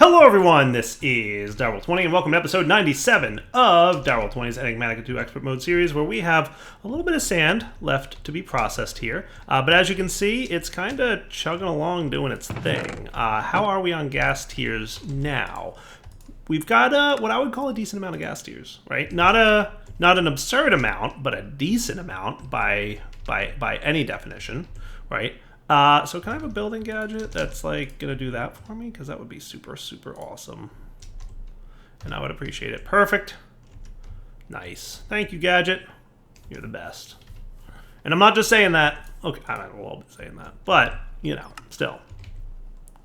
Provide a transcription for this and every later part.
Hello everyone, this is Darryl20 and welcome to episode 97 of Darryl20's Enigmatica 2 Expert Mode series, where we have a little bit of sand left to be processed here. But as you can see, it's kind of chugging along doing its thing. How are we on gas tiers now? We've got what I would call a decent amount of gas tiers, right? Not an absurd amount, but a decent amount by any definition, right? So can I have a building gadget that's like gonna do that for me? Because that would be super, super awesome. And I would appreciate it. Perfect. Nice. Thank you, gadget. You're the best. And I'm not just saying that. Okay, I'm a little bit saying that. But, you know, still.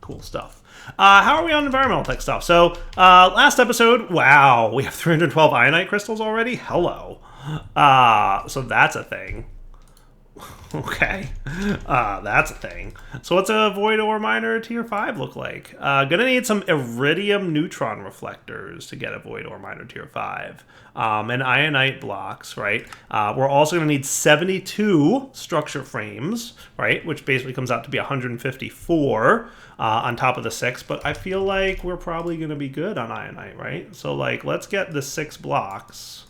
Cool stuff. How are we on environmental tech stuff? So, last episode, wow, we have 312 ionite crystals already? Hello. So that's a thing. Okay, that's a thing. So what's a void ore miner tier 5 look like? Gonna need some iridium neutron reflectors to get a void ore miner tier 5. And ionite blocks, right? We're also gonna need 72 structure frames, right? Which basically comes out to be 154 on top of the 6. But I feel like we're probably gonna be good on ionite, right? So like, let's get the 6 blocks.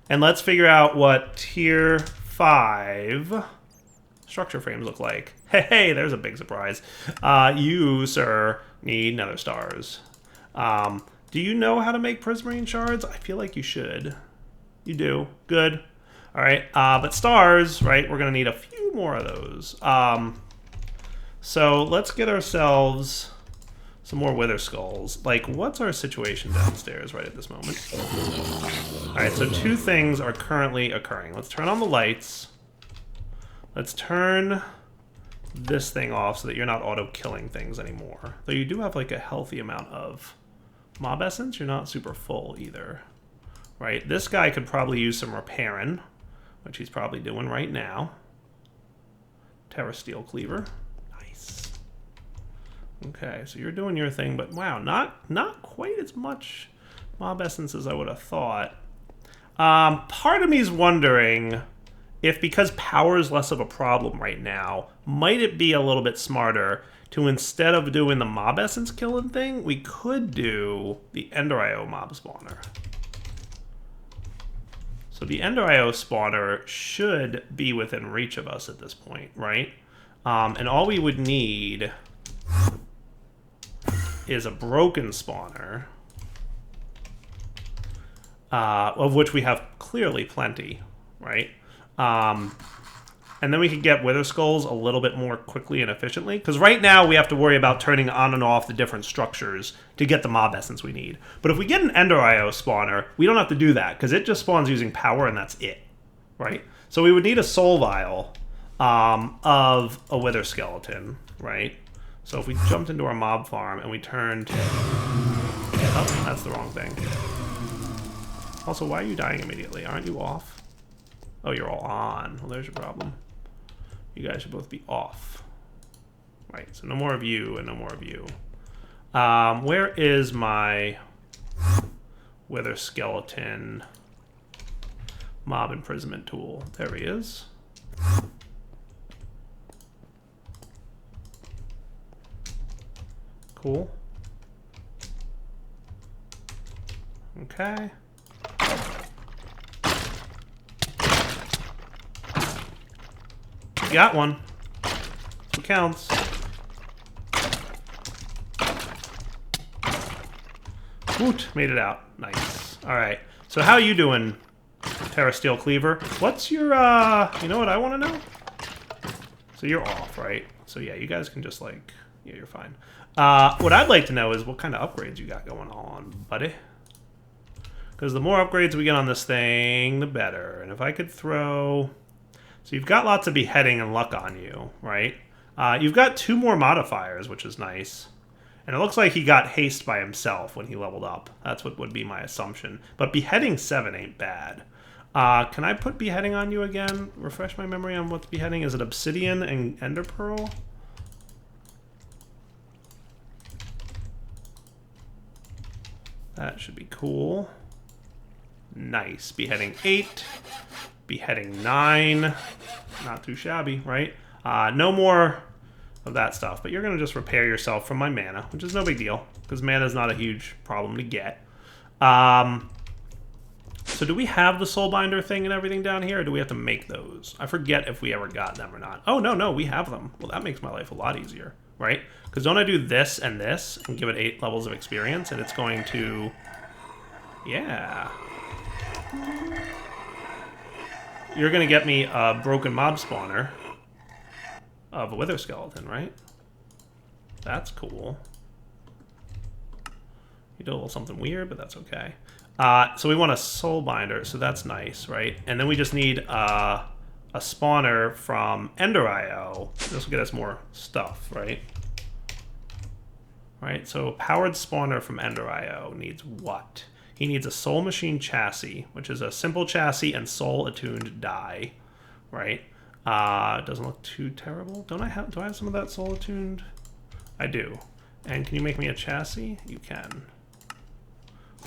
And let's figure out what tier 5 structure frames look like. Hey, there's a big surprise. You, sir, need nether stars. Do you know how to make prismarine shards? I feel like you should. You do. Good. All right. But stars, right? We're going to need a few more of those. So let's get ourselves some more wither skulls. Like, what's our situation downstairs right at this moment? All right, so two things are currently occurring. Let's turn on the lights. Let's turn this thing off so that you're not auto-killing things anymore. Though you do have, like, a healthy amount of mob essence. You're not super full either, right? This guy could probably use some repairing, which he's probably doing right now. Terra Steel Cleaver. Okay, so you're doing your thing, but wow, not quite as much mob essence as I would have thought. Part of me is wondering if, because power is less of a problem right now, might it be a little bit smarter to, instead of doing the mob essence killing thing, we could do the Ender IO mob spawner. So the Ender IO spawner should be within reach of us at this point, right? And all we would need is a broken spawner, of which we have clearly plenty, right? And then we can get wither skulls a little bit more quickly and efficiently, because right now we have to worry about turning on and off the different structures to get the mob essence we need. But if we get an Ender IO spawner, we don't have to do that, because it just spawns using power and that's it, right? So we would need a soul vial of a wither skeleton, right? So if we jumped into our mob farm and we turned... Oh, that's the wrong thing. Also, why are you dying immediately? Aren't you off? Oh, you're all on. Well, there's your problem. You guys should both be off. Right, so no more of you and no more of you. Where is my wither skeleton mob imprisonment tool? There he is. Cool. Okay. Got one. It counts. Woot, made it out. Nice. Alright. So how are you doing, Terra Steel Cleaver? What's your, you know what I want to know? So you're off, right? So yeah, you guys can just like, yeah, you're fine. What I'd like to know is what kind of upgrades you got going on, buddy. Because the more upgrades we get on this thing, the better. And if I could throw... So you've got lots of beheading and luck on you, right? You've got 2 more modifiers, which is nice. And it looks like he got haste by himself when he leveled up. That's what would be my assumption. But beheading 7 ain't bad. Can I put beheading on you again? Refresh my memory on what's beheading. Is it obsidian and ender pearl? That should be cool. Nice. Beheading 8. Beheading 9. Not too shabby, right? No more of that stuff. But you're going to just repair yourself from my mana, which is no big deal, because mana is not a huge problem to get. So do we have the Soulbinder thing and everything down here, or do we have to make those? I forget if we ever got them or not. Oh, no, we have them. Well, that makes my life a lot easier, right? Because don't I do this and give it 8 levels of experience, and it's going to... Yeah. You're going to get me a broken mob spawner of a wither skeleton, right? That's cool. You do a little something weird, but that's okay. So we want a Soulbinder, so that's nice, right? And then we just need a spawner from Ender.io. This will get us more stuff, right? Right, so a powered spawner from Ender.io needs what? He needs a Soul Machine chassis, which is a simple chassis and soul-attuned die, right? It doesn't look too terrible. Do I have some of that soul-attuned? I do. And can you make me a chassis? You can.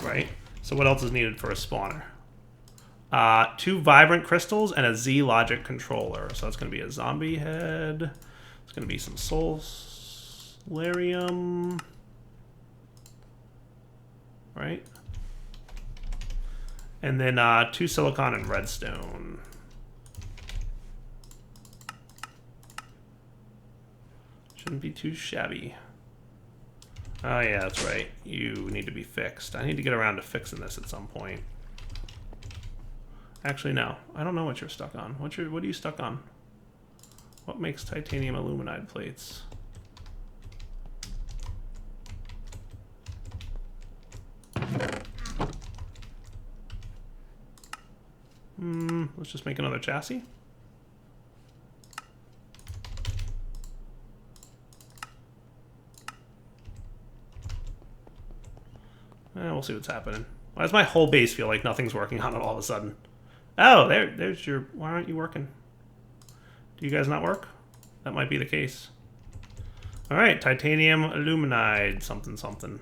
Right? So what else is needed for a spawner? 2 vibrant crystals and a Z logic controller. So that's going to be a zombie head. It's going to be some soul solarium. Right? And then 2 silicon and redstone. Shouldn't be too shabby. Oh yeah, that's right. You need to be fixed. I need to get around to fixing this at some point. Actually, no. I don't know what you're stuck on. What are you stuck on? What makes titanium aluminide plates? Let's just make another chassis. We'll see what's happening. Why does my whole base feel like nothing's working on it all of a sudden? Oh, there's your... Why aren't you working? Do you guys not work? That might be the case. Alright, titanium aluminide something something.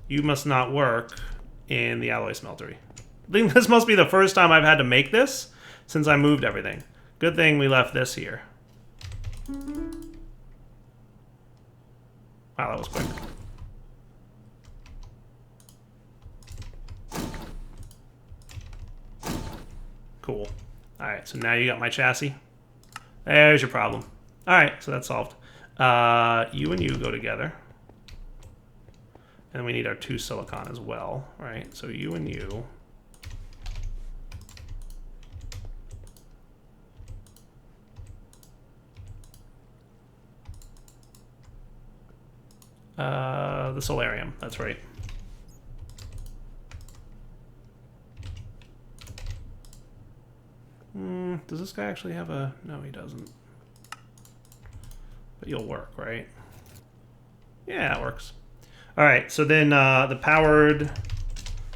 You must not work in the alloy smeltery. I think this must be the first time I've had to make this since I moved everything. Good thing we left this here. Wow, that was quick. Cool. Alright, so now you got my chassis. There's your problem. Alright, so that's solved. You and you go together. And we need our 2 silicon as well, right? So you and you. The solarium, that's right. Does this guy actually have a... No, he doesn't. But you'll work, right? Yeah, it works. Alright, so then the powered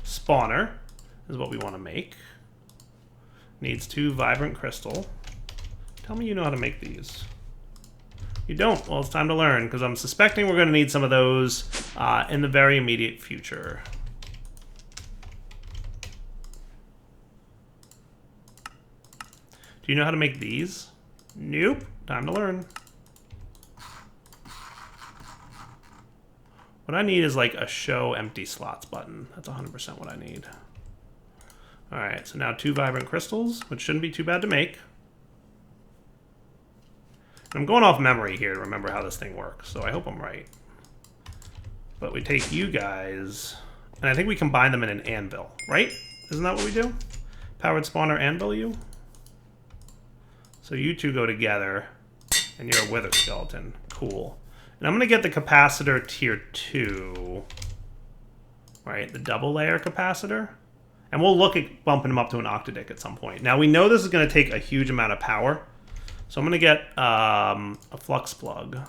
spawner is what we want to make. Needs 2 vibrant crystal. Tell me you know how to make these. You don't? Well, it's time to learn, because I'm suspecting we're going to need some of those in the very immediate future. Do you know how to make these? Nope. Time to learn. What I need is like a show empty slots button. That's 100% what I need. Alright, so now 2 vibrant crystals, which shouldn't be too bad to make. I'm going off memory here to remember how this thing works, so I hope I'm right. But we take you guys, and I think we combine them in an anvil, right? Isn't that what we do? Powered spawner anvil you? So you 2 go together, and you're a wither skeleton. Cool. And I'm going to get the capacitor tier 2, right? The double layer capacitor. And we'll look at bumping him up to an octadic at some point. Now we know this is going to take a huge amount of power. So I'm going to get a flux plug.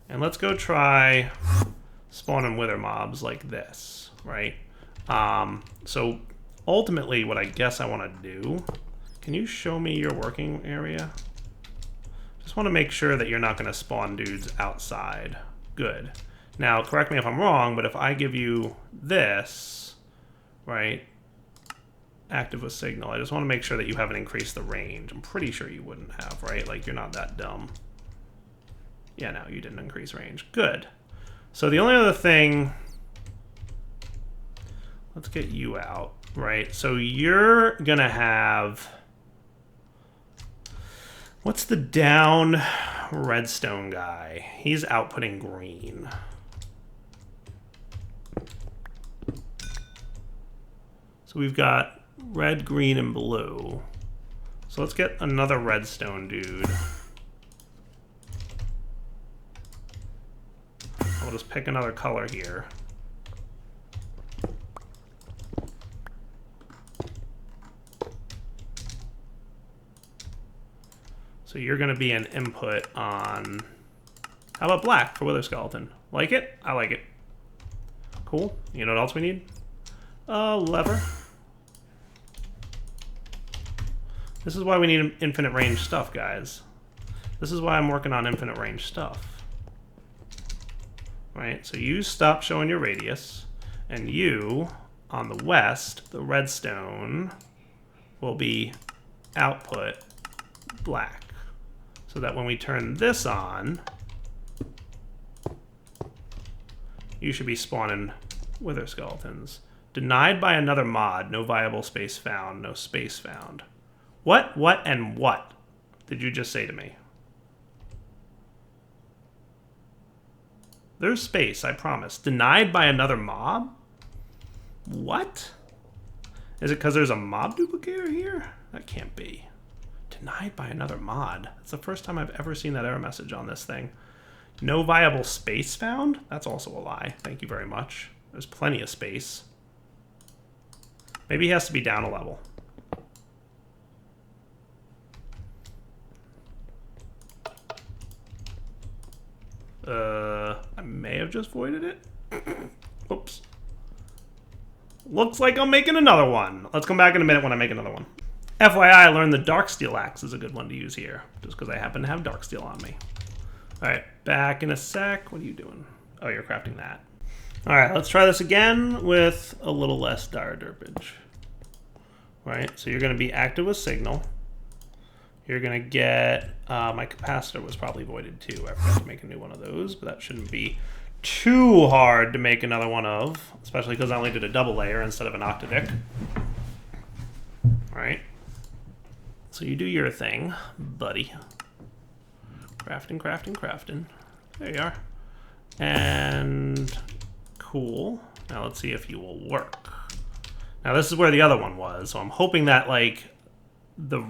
And let's go try spawning wither mobs like this, right? So ultimately what I guess I want to do... Can you show me your working area? Just want to make sure that you're not going to spawn dudes outside. Good. Now, correct me if I'm wrong, but if I give you this, right? active with signal. I just want to make sure that you haven't increased the range. I'm pretty sure you wouldn't have, right? Like, you're not that dumb. Yeah, no, you didn't increase range. Good. So the only other thing... Let's get you out, right? So you're going to have... What's the down redstone guy? He's outputting green. So we've got red, green, and blue. So let's get another redstone dude. I'll just pick another color here. So you're going to be an input on... How about black for Wither Skeleton? Like it? I like it. Cool. You know what else we need? A lever. This is why we need infinite range stuff, guys. This is why I'm working on infinite range stuff. Right? So you stop showing your radius, and you, on the west, the redstone, will be output black. So that when we turn this on, you should be spawning Wither Skeletons. Denied by another mod. No viable space found. No space found. What, and what did you just say to me? There's space, I promise. Denied by another mob? What? Is it because there's a mob duplicator here? That can't be. Denied by another mod. It's the first time I've ever seen that error message on this thing. No viable space found? That's also a lie. Thank you very much. There's plenty of space. Maybe he has to be down a level. I may have just voided it. Oops. Looks like I'm making another one. Let's come back in a minute when I make another one. FYI, I learned the Darksteel axe is a good one to use here, just because I happen to have Darksteel on me. All right, back in a sec. What are you doing? Oh, you're crafting that. All right, let's try this again with a little less dire derpage. All right, so you're going to be active with signal. You're going to get... my capacitor was probably voided too. I forgot to make a new one of those, but that shouldn't be too hard to make another one of, especially because I only did a double layer instead of an octadic. All right. So you do your thing, buddy. Crafting, crafting, crafting. There you are. And cool. Now let's see if you will work. Now this is where the other one was, so I'm hoping that like the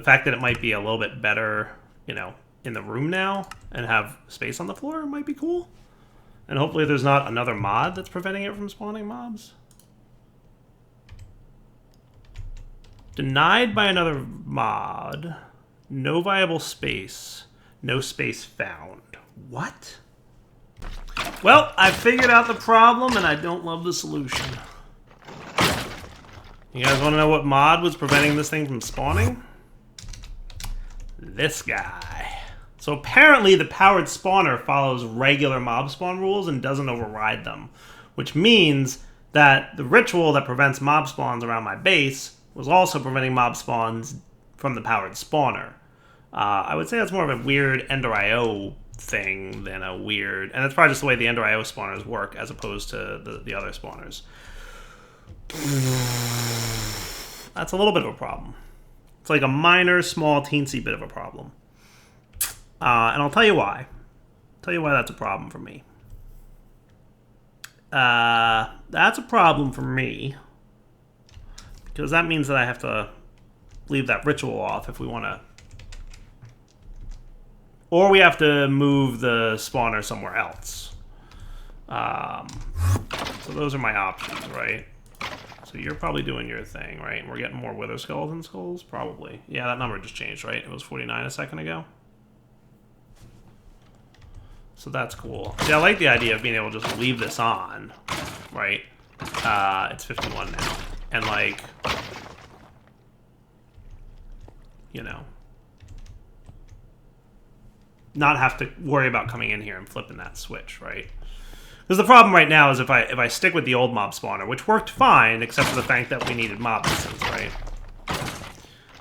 fact that it might be a little bit better, you know, in the room now and have space on the floor might be cool. And hopefully there's not another mod that's preventing it from spawning mobs. Denied by another mod. No viable space. No space found. What? Well, I figured out the problem and I don't love the solution. You guys want to know what mod was preventing this thing from spawning? This guy. So apparently the powered spawner follows regular mob spawn rules and doesn't override them, which means that the ritual that prevents mob spawns around my base was also preventing mob spawns from the powered spawner. I would say that's more of a weird Ender IO thing than a weird... And that's probably just the way the Ender IO spawners work as opposed to the other spawners. That's a little bit of a problem. It's like a minor, small, teensy bit of a problem. And I'll tell you why. Tell you why that's a problem for me. That's a problem for me. Because that means that I have to leave that ritual off if we want to... Or we have to move the spawner somewhere else. So those are my options, right? So you're probably doing your thing, right? And we're getting more Wither Skeleton skulls? Probably. Yeah, that number just changed, right? It was 49 a second ago. So that's cool. See, I like the idea of being able to just leave this on, right? It's 51 now. And, like, you know, not have to worry about coming in here and flipping that switch, right? Because the problem right now is if I stick with the old mob spawner, which worked fine, except for the fact that we needed mob essence, right?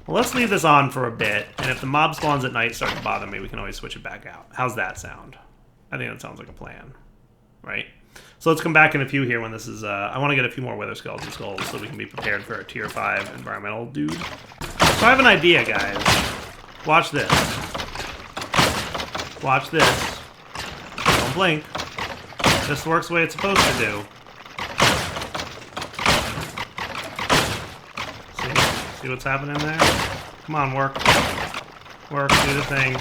Well, let's leave this on for a bit, and if the mob spawns at night start to bother me, we can always switch it back out. How's that sound? I think that sounds like a plan, right? So let's come back in a few here when this is... I want to get a few more Wither Skeleton Skulls so we can be prepared for a Tier 5 environmental dude. So I have an idea, guys. Watch this. Watch this. Don't blink. This works the way it's supposed to do. See what's happening there? Come on, work. Work, do the thing.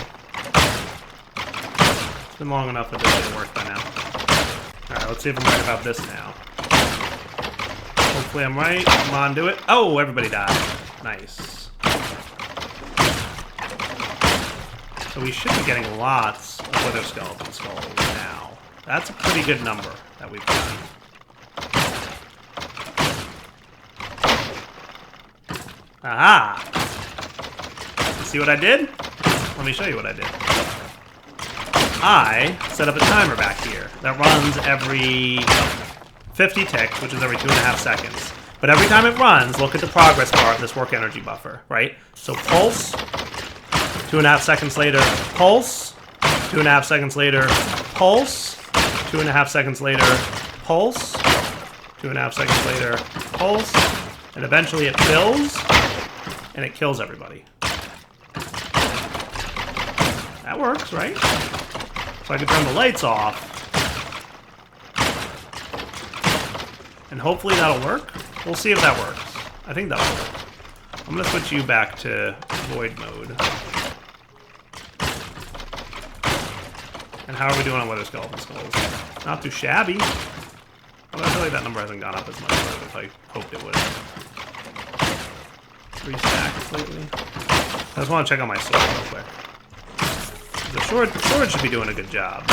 It's been long enough that this didn't work by now. Alright, let's see if I'm right about this now. Hopefully I'm right. Come on, do it. Oh, everybody died. Nice. So we should be getting lots of Wither Skeleton Skulls now. That's a pretty good number that we've done. Aha! You see what I did? Let me show you what I did. I set up a timer back here that runs every 50 ticks, which is every 2.5 seconds. But every time it runs, look at the progress bar of this work energy buffer, right? So pulse, 2.5 seconds later, pulse, 2.5 seconds later, pulse, 2.5 seconds later, pulse, 2.5 seconds later, pulse, and eventually it fills, and it kills everybody. That works, right? So I can turn the lights off. And hopefully that'll work. We'll see if that works. I think that'll work. I'm going to switch you back to void mode. And how are we doing on Wither Skeleton Skulls? Not too shabby. Although I feel like that number hasn't gone up as much as I hoped it would. 3 stacks lately. I just want to check on my sword real quick. The sword should be doing a good job.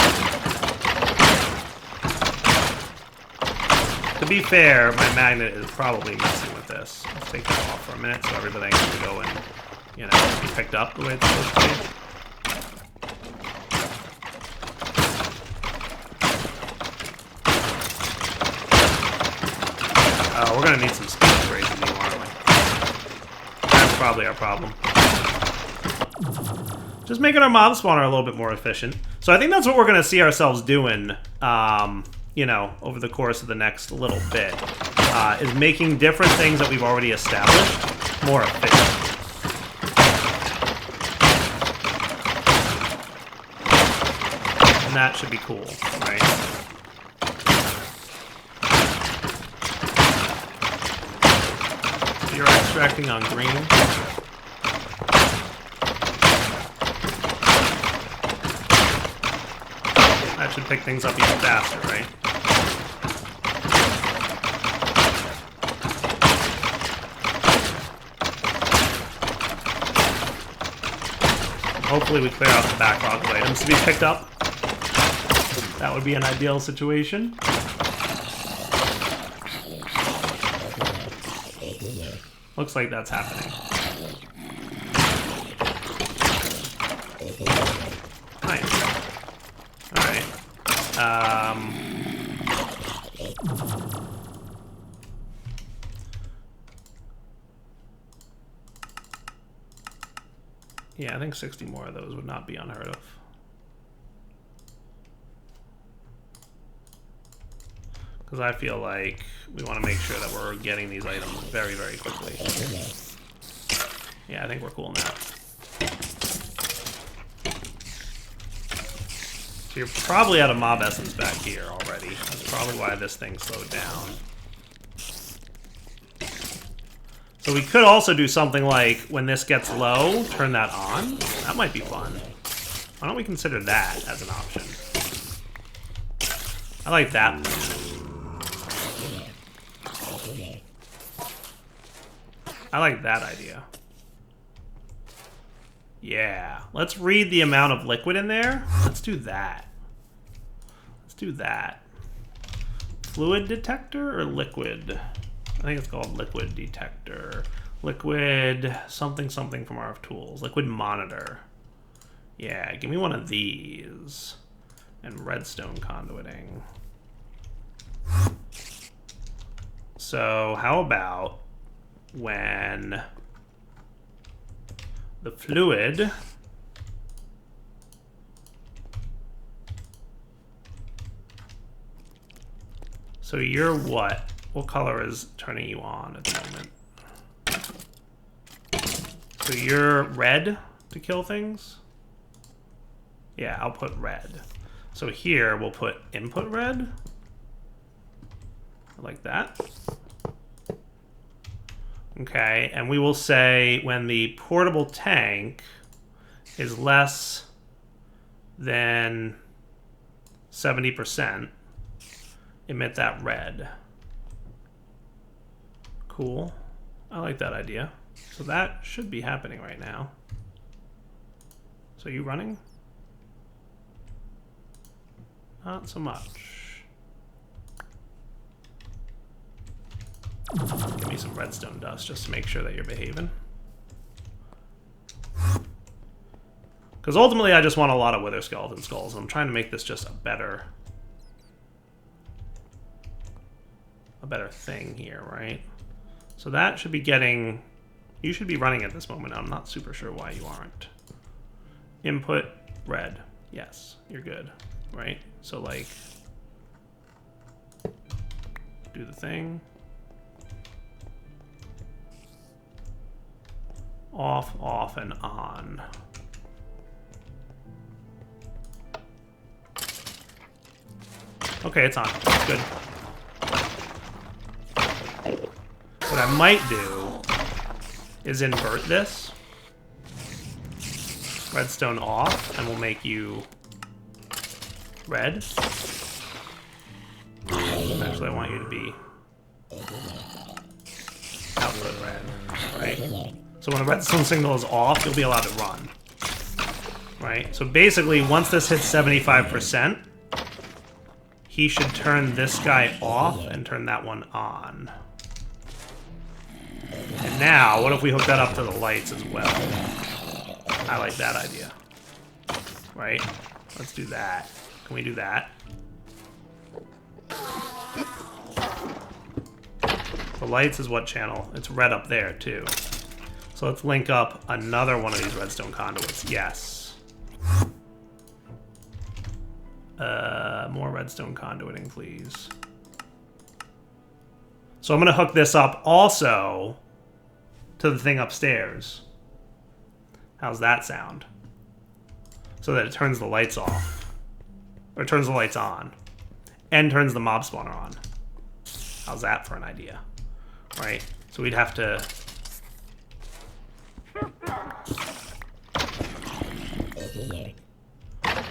To be fair, my magnet is probably messing with this. Let's take that off for a minute so everything can go and, you know, be picked up the way it's supposed to be. We're gonna need some speed upgrades in you, aren't we? That's probably our problem. Just making our mob spawner a little bit more efficient. So I think that's what we're gonna see ourselves doing, you know, over the course of the next little bit, is making different things that we've already established more efficient. And that should be cool, right? You're extracting on green. That should pick things up even faster, right? Hopefully we clear out the backlog of items to be picked up. That would be an ideal situation. Looks like that's happening. Nice. Alright. Yeah, I think 60 more of those would not be unheard of. Because I feel like we want to make sure that we're getting these items very, very quickly. Yeah, I think we're cool now. So you're probably out of mob essence back here already. That's probably why this thing slowed down. So we could also do something like, when this gets low, turn that on. That might be fun. Why don't we consider that as an option? I like that. I like that idea. Yeah. Let's read the amount of liquid in there. Let's do that. Let's do that. Fluid detector or liquid? I think it's called liquid detector. Liquid something something from our tools. Liquid monitor. Yeah, give me one of these. And redstone conduiting. So how about when the fluid so you're what? What color is turning you on at the moment? So you're red to kill things? Yeah, I'll put red. So here we'll put input red. Like that. Okay, and we will say when the portable tank is less than 70%, emit that red. Cool. I like that idea. So that should be happening right now. So you running? Not so much. Give me some redstone dust just to make sure that you're behaving. Because ultimately I just want a lot of wither skeleton skulls. I'm trying to make this just a better thing here, right? So that should be getting... You should be running at this moment. I'm not super sure why you aren't. Input red. Yes, you're good, right? So like, do the thing. Off, off, and on. Okay, it's on. Good. What I might do is invert this. Redstone off, and we'll make you red. Actually, I want you to be output red, right? So when the redstone signal is off, you'll be allowed to run, right? So basically, once this hits 75%, he should turn this guy off and turn that one on. And now, what if we hook that up to the lights as well? I like that idea. Right? Let's do that. Can we do that? The lights is what channel? It's red up there, too. So let's link up another one of these redstone conduits. Yes. More redstone conduiting, please. So I'm going to hook this up also to the thing upstairs. How's that sound? So that it turns the lights off. Or turns the lights on. And turns the mob spawner on. How's that for an idea? Right? So we'd have to...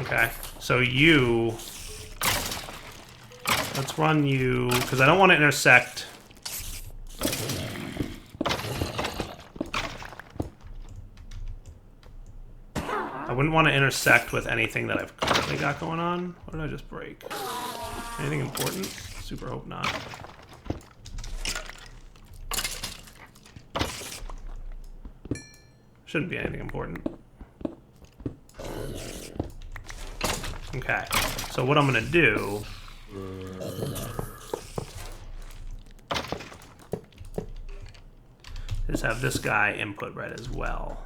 Okay. So you... Let's run you... Because I don't want to intersect... I wouldn't want to intersect with anything that I've currently got going on. What did I just break? Anything important? Super hope not. Shouldn't be anything important. Okay, so what I'm gonna do is have this guy input red as well.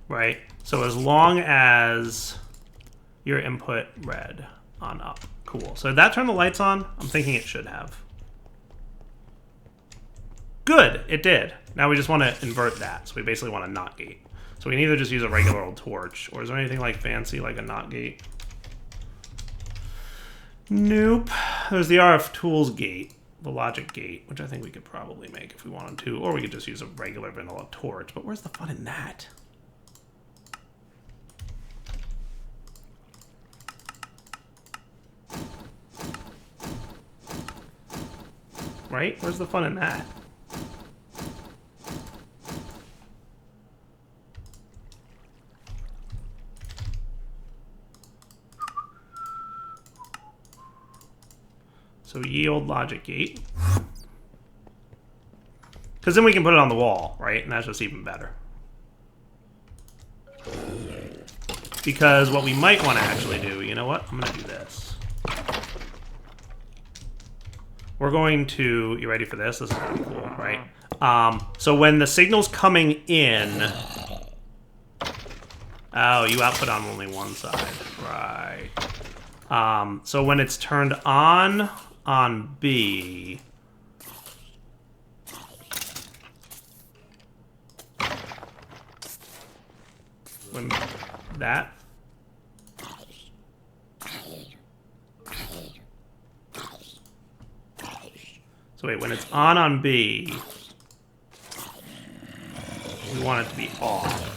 Right? So as long as your input red on up. Cool. So did that turn the lights on? I'm thinking it should have. Good, it did. Now we just want to invert that. So we basically want a NOT gate. So we can either just use a regular old torch, or is there anything like fancy like a NOT gate? Nope. There's the RF tools gate, the logic gate, which I think we could probably make if we wanted to, or we could just use a regular vanilla torch. But where's the fun in that? Right? Where's the fun in that? So yield logic gate. Because then we can put it on the wall, right? And that's just even better. Because what we might want to actually do, you know what? I'm going to do this. we're going to, you ready for this? This is gonna be cool, right? So when the signal's coming in, oh, you output on only one side, right? So when it's turned on B, when that, so wait, when it's on B, we want it to be off.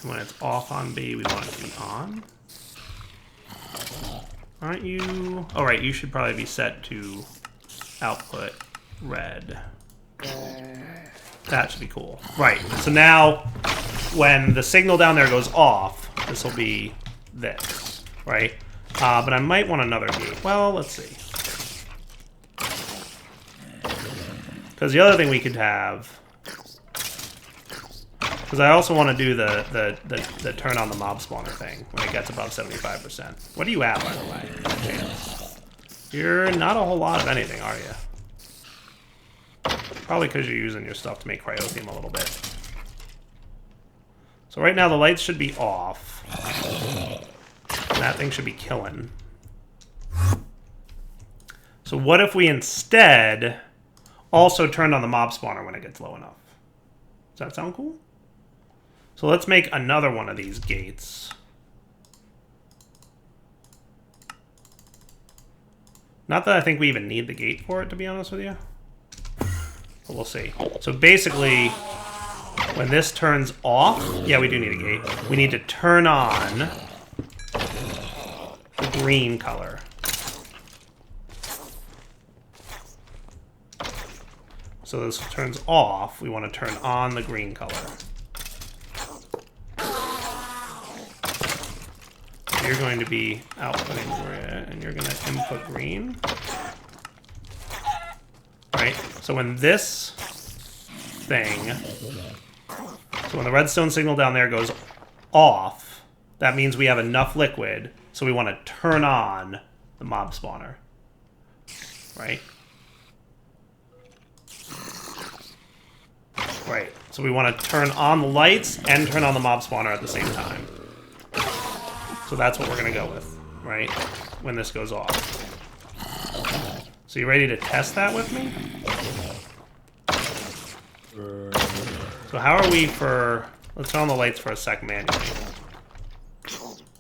And when it's off on B, we want it to be on. Aren't you? Oh, right, you should probably be set to output red. That should be cool. Right, so now when the signal down there goes off, this will be this, right? But I might want another gate. Well, let's see. Because the other thing we could have, because I also want to do the turn on the mob spawner thing when it gets above 75%. What are you at, by the way? Chance? You're not a whole lot of anything, are you? Probably because you're using your stuff to make cryotheme a little bit. So right now the lights should be off. And that thing should be killing. So what if we instead also turned on the mob spawner when it gets low enough? Does that sound cool? So let's make another one of these gates. Not that I think we even need the gate for it, to be honest with you. But we'll see. So basically, when this turns off, yeah, we do need a gate. We need to turn on the green color. So this turns off, we want to turn on the green color. So you're going to be outputting red, and you're going to input green. Right? So when this thing, so when the redstone signal down there goes off, that means we have enough liquid, so we want to turn on the mob spawner. Right? Right, so we want to turn on the lights and turn on the mob spawner at the same time. So that's what we're going to go with, right? When this goes off. So you ready to test that with me? So how are we for... Let's turn on the lights for a sec manually.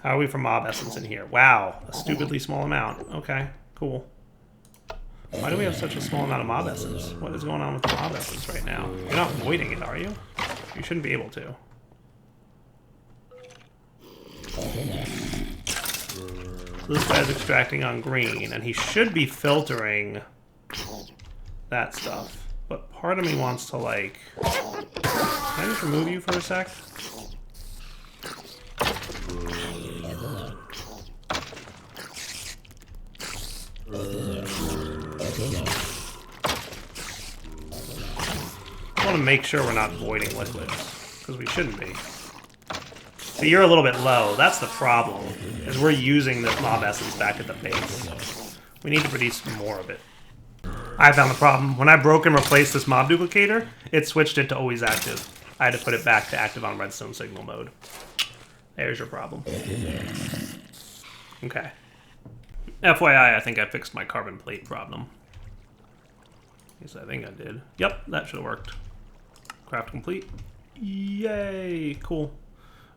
How are we for mob essence in here? Wow, a stupidly small amount. Okay, cool. Why do we have such a small amount of mob essence? What is going on with the mob essence right now? You're not voiding it, are you? You shouldn't be able to. So this guy's extracting on green, and he should be filtering that stuff. But part of me wants to, like... Can I just remove you for a sec? I want to make sure we're not voiding liquids, because we shouldn't be. So you're a little bit low. That's the problem, is we're using this mob essence back at the base. We need to produce more of it. I found the problem. When I broke and replaced this mob duplicator, it switched it to always active. I had to put it back to active on redstone signal mode. There's your problem. Okay. FYI, I think I fixed my carbon plate problem. Yes, I think I did. Yep, that should have worked. Craft complete. Yay, cool.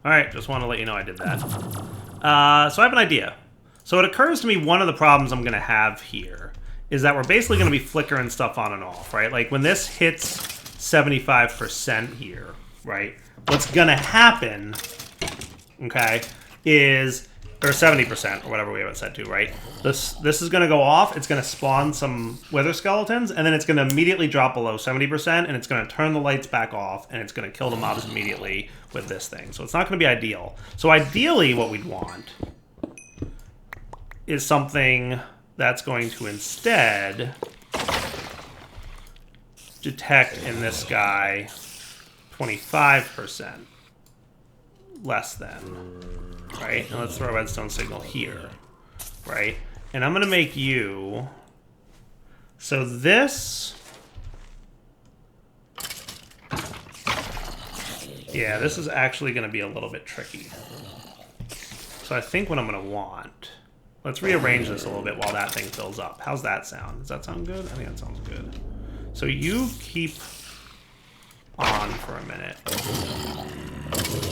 Alright, just want to let you know I did that. So I have an idea. So it occurs to me one of the problems I'm going to have here is that we're basically going to be flickering stuff on and off, right? Like when this hits 75% here, right? What's going to happen, okay, is... Or 70%, or whatever we have it set to, right? This is going to go off, it's going to spawn some wither skeletons, and then it's going to immediately drop below 70%, and it's going to turn the lights back off, and it's going to kill the mobs immediately with this thing. So it's not going to be ideal. So ideally what we'd want is something that's going to instead detect in this guy 25% less than. Right? And let's throw a redstone signal here. Right? And I'm going to make you So this... Yeah, this is actually going to be a little bit tricky. So I think what I'm going to want... Let's rearrange this a little bit while that thing fills up. How's that sound? Does that sound good? I think that sounds good. So you keep on for a minute.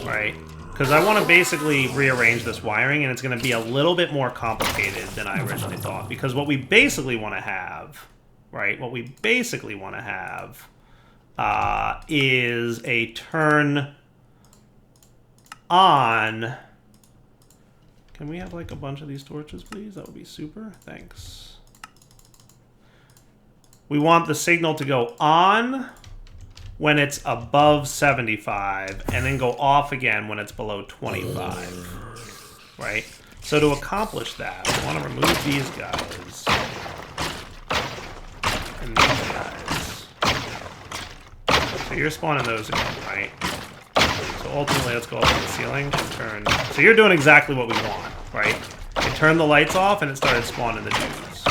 Right? Because I want to basically rearrange this wiring, and it's going to be a little bit more complicated than I originally thought. Because what we basically want to have, right? What we basically want to have is a turn on. Can we have like a bunch of these torches, please? That would be super. Thanks. We want the signal to go on when it's above 75, and then go off again when it's below 25, right? So to accomplish that, we want to remove these guys and these guys. So you're spawning those again, right? So ultimately, let's go up to the ceiling and turn. So you're doing exactly what we want, right? You turn the lights off, and it started spawning the dudes,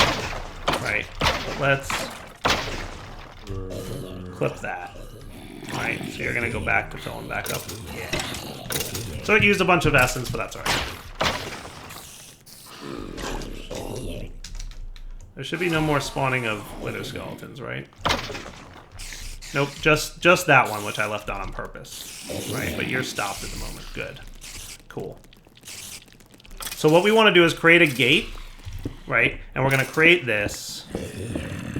right? But let's clip that. Right, so you're going to go back to filling back up. Yeah. Cool. So it used a bunch of essence, but that's alright. There should be no more spawning of wither skeletons, right? Nope, just that one, which I left on purpose. Right, but you're stopped at the moment. Good. Cool. So what we want to do is create a gate, right? And we're going to create this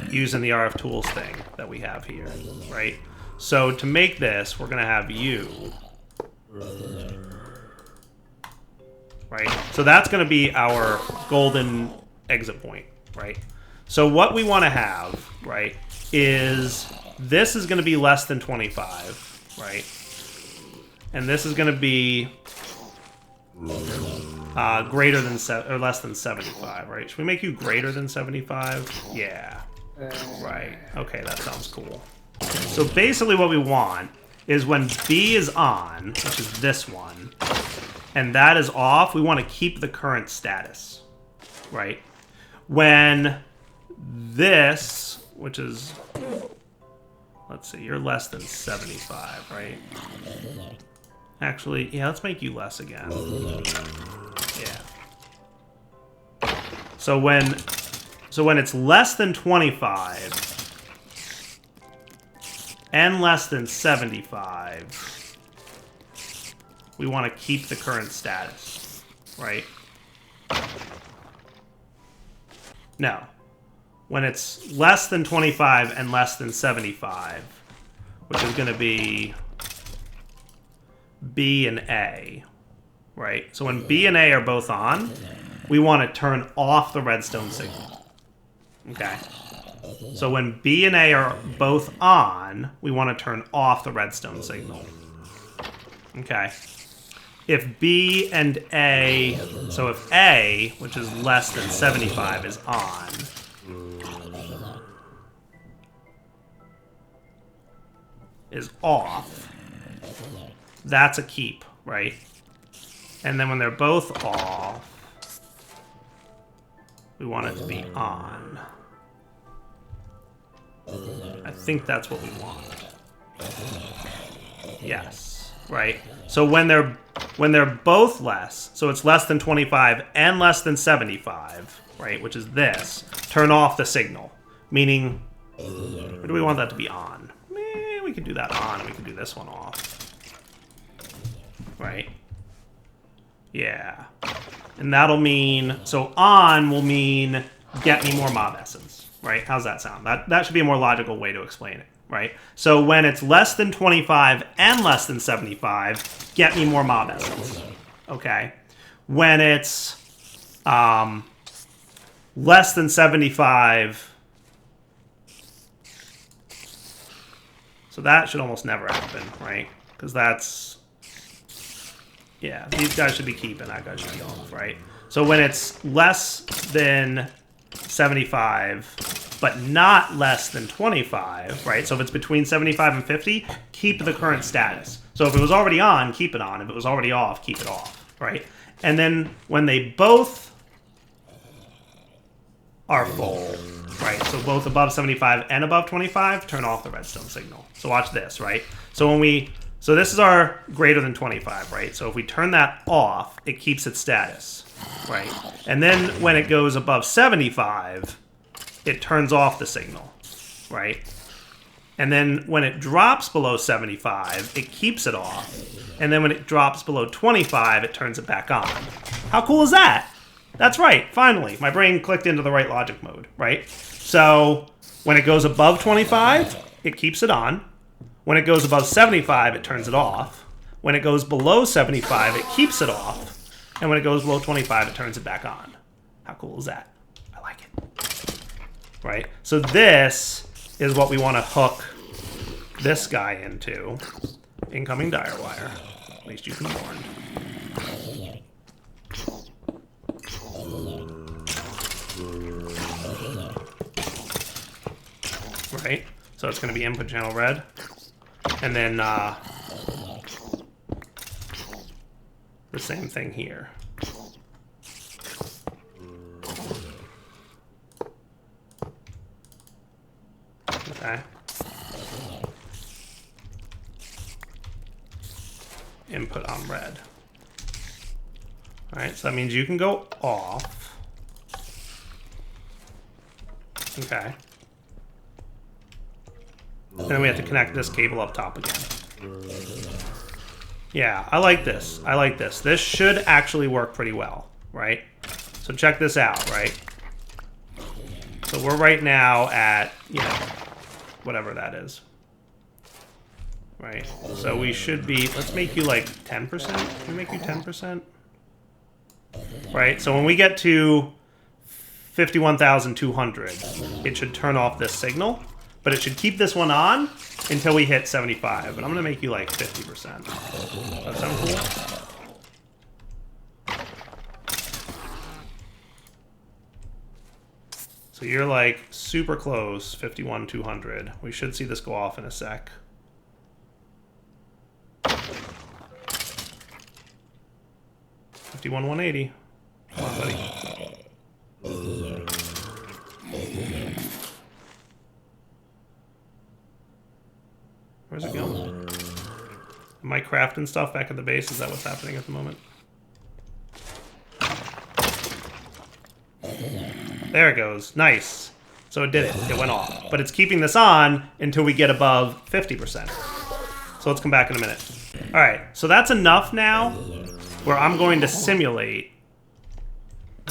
using the RF tools thing that we have here, right? So to make this, we're going to have you. Right? So that's going to be our golden exit point, right? So what we want to have, right, is this is going to be less than 25, right? And this is going to be greater than or less than 75, right? Should we make you greater than 75? Yeah. Right. Okay, that sounds cool. So basically what we want is when B is on, which is this one, and that is off, we want to keep the current status, right? When this, which is, let's see, you're less than 75, right? Actually, yeah, let's make you less again. Yeah. So when it's less than 25, and less than 75, we want to keep the current status, right? No. When it's less than 25 and less than 75, which is going to be B and A, right? So when B and A are both on, we want to turn off the redstone signal, okay? So when B and A are both on, we want to turn off the redstone signal. Okay. If B and A, so if A, which is less than 75, is on, is off, that's a keep, right? And then when they're both off, we want it to be on. I think that's what we want. Yes, right? So when they're both less, so it's less than 25 and less than 75, right, which is this, turn off the signal. Meaning, or do we want that to be on? We could do that on, and we could do this one off. Right? Yeah. And that'll mean, so on will mean get me more mob essence. Right? How's that sound? That should be a more logical way to explain it, right? So when it's less than 25 and less than 75, get me more mob essence. Okay? When it's less than 75, so that should almost never happen, right? Because that's, yeah, these guys should be keeping, that guy should be off, right? So when it's less than 75, but not less than 25, right? So if it's between 75 and 50, keep the current status. So if it was already on, keep it on. If it was already off, keep it off, right? And then when they both are full, right? So both above 75 and above 25 turn off the redstone signal. So watch this, right? So so this is our greater than 25, right? So if we turn that off, it keeps its status, right? And then when it goes above 75, it turns off the signal, right? And then when it drops below 75, it keeps it off. And then when it drops below 25, it turns it back on. How cool is that? That's right, finally. My brain clicked into the right logic mode, right? So when it goes above 25, it keeps it on. When it goes above 75, it turns it off. When it goes below 75, it keeps it off. And when it goes below 25, it turns it back on. How cool is that? I like it. Right? So this is what we want to hook this guy into. Incoming dire wire. At least you've been warned. Right? So it's going to be input channel red. And then the same thing here. Okay. Input on red. Alright, so that means you can go off. Okay. And then we have to connect this cable up top again. Yeah, I like this. I like this. This should actually work pretty well, right? So check this out, right? So we're right now at, you know, whatever that is. Right? So we should be, let's make you like 10%. Can we make you 10%? Right? So when we get to 51,200, it should turn off this signal. But it should keep this one on until we hit 75. And I'm going to make you like 50%. That sound cool? So you're like super close, 51,200. We should see this go off in a sec. $51,180. Come on, buddy. Where's it going? Am I crafting stuff back at the base? Is that what's happening at the moment? There it goes. Nice. So it did it. It went off. But it's keeping this on until we get above 50%. So let's come back in a minute. All right. So that's enough now where I'm going to simulate.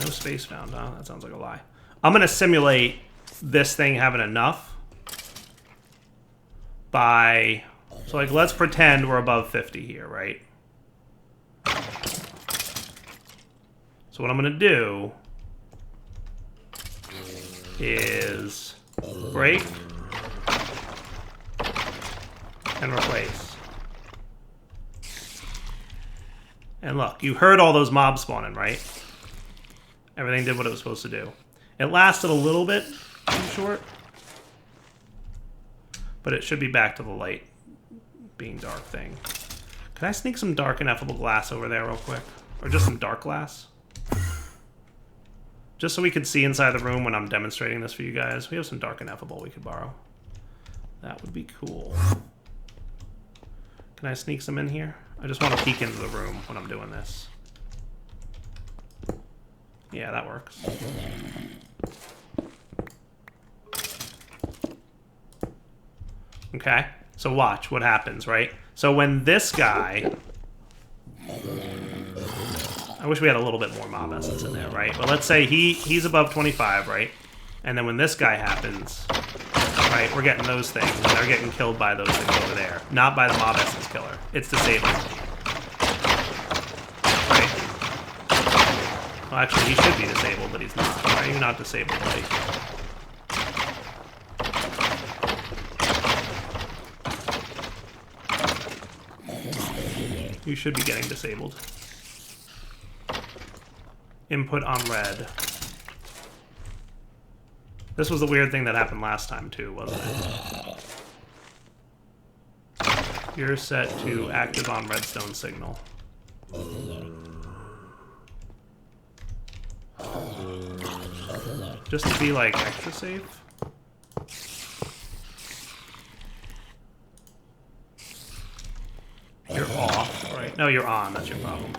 No space found, huh? That sounds like a lie. I'm going to simulate this thing having enough by, so like let's pretend we're above 50 here, right? So what I'm going to do is break and replace. And look, you heard all those mobs spawning, right? Everything did what it was supposed to do. It lasted a little bit too short, but it should be back to the light being dark thing. Can I sneak some dark ineffable glass over there real quick? Or just some dark glass? Just so we could see inside the room when I'm demonstrating this for you guys. We have some dark ineffable we could borrow. That would be cool. Can I sneak some in here? I just want to peek into the room when I'm doing this. Yeah, that works. Okay, so watch what happens, right? So when this guy... I wish we had a little bit more mob essence in there, right? But let's say he's above 25, right? And then when this guy happens, right, we're getting those things, and they're getting killed by those things over there. Not by the mob essence killer. It's disabled. Right? Well, actually, he should be disabled, but he's not. Why are you not disabled, buddy? You should be getting disabled. Input on red. This was the weird thing that happened last time too, wasn't it? You're set to active on redstone signal. Just to be like extra safe. No, you're on. That's your problem.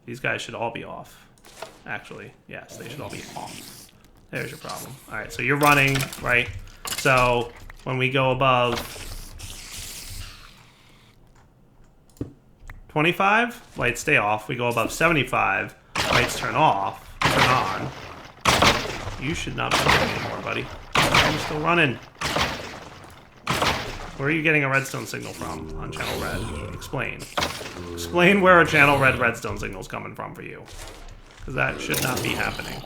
These guys should all be off. Actually, yes, they should all be off. There's your problem. All right, so you're running, right? So when we go above 25, lights stay off. We go above 75, lights turn off, turn on. You should not be running anymore, buddy. I'm still running. Where are you getting a redstone signal from on channel red? Explain. Explain where a channel red redstone signal is coming from for you. Because that should not be happening.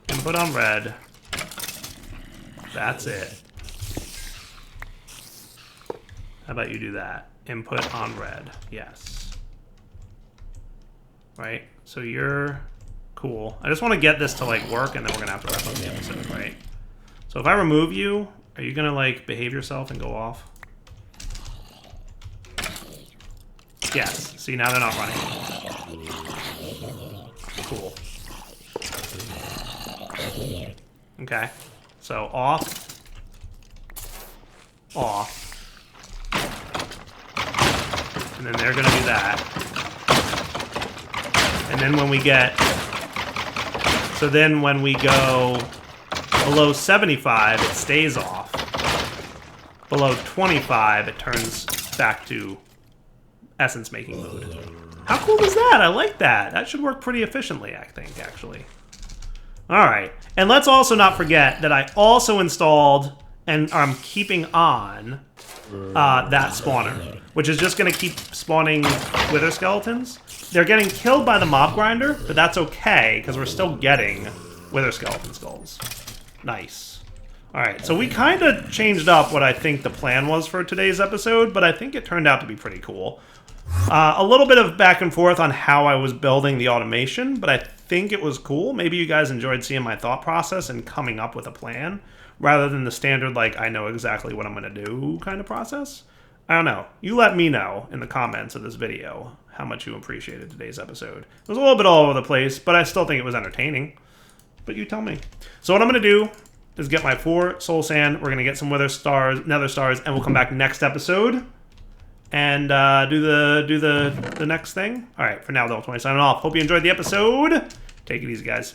Input on red. That's it. How about you do that? Input on red. Yes. Right? So you're cool. I just want to get this to like work, and then we're gonna have to wrap up the episode, right? So if I remove you, are you gonna like behave yourself and go off? Yes. See, now they're not running. Cool. Okay. So off. Off. And then they're gonna do that. And then when we get... So then when we go below 75, it stays off. Below 25, it turns back to essence making mode. How cool is that? I like that. That should work pretty efficiently, I think, actually. All right. And let's also not forget that I also installed, and I'm keeping on, that spawner, which is just going to keep spawning wither skeletons. They're getting killed by the mob grinder, but that's okay, because we're still getting wither skeleton skulls. Nice. All right, so we kind of changed up what I think the plan was for today's episode, but I think it turned out to be pretty cool. A little bit of back and forth on how I was building the automation, but I think it was cool. Maybe you guys enjoyed seeing my thought process and coming up with a plan, rather than the standard, like, I know exactly what I'm going to do kind of process. I don't know. You let me know in the comments of this video how much you appreciated today's episode. It was a little bit all over the place, but I still think it was entertaining. But you tell me. So what I'm going to do is get my 4 soul sand. We're going to get some nether stars, and we'll come back next episode and do the next thing. All right, for now, Double 20 signing off. Hope you enjoyed the episode. Take it easy, guys.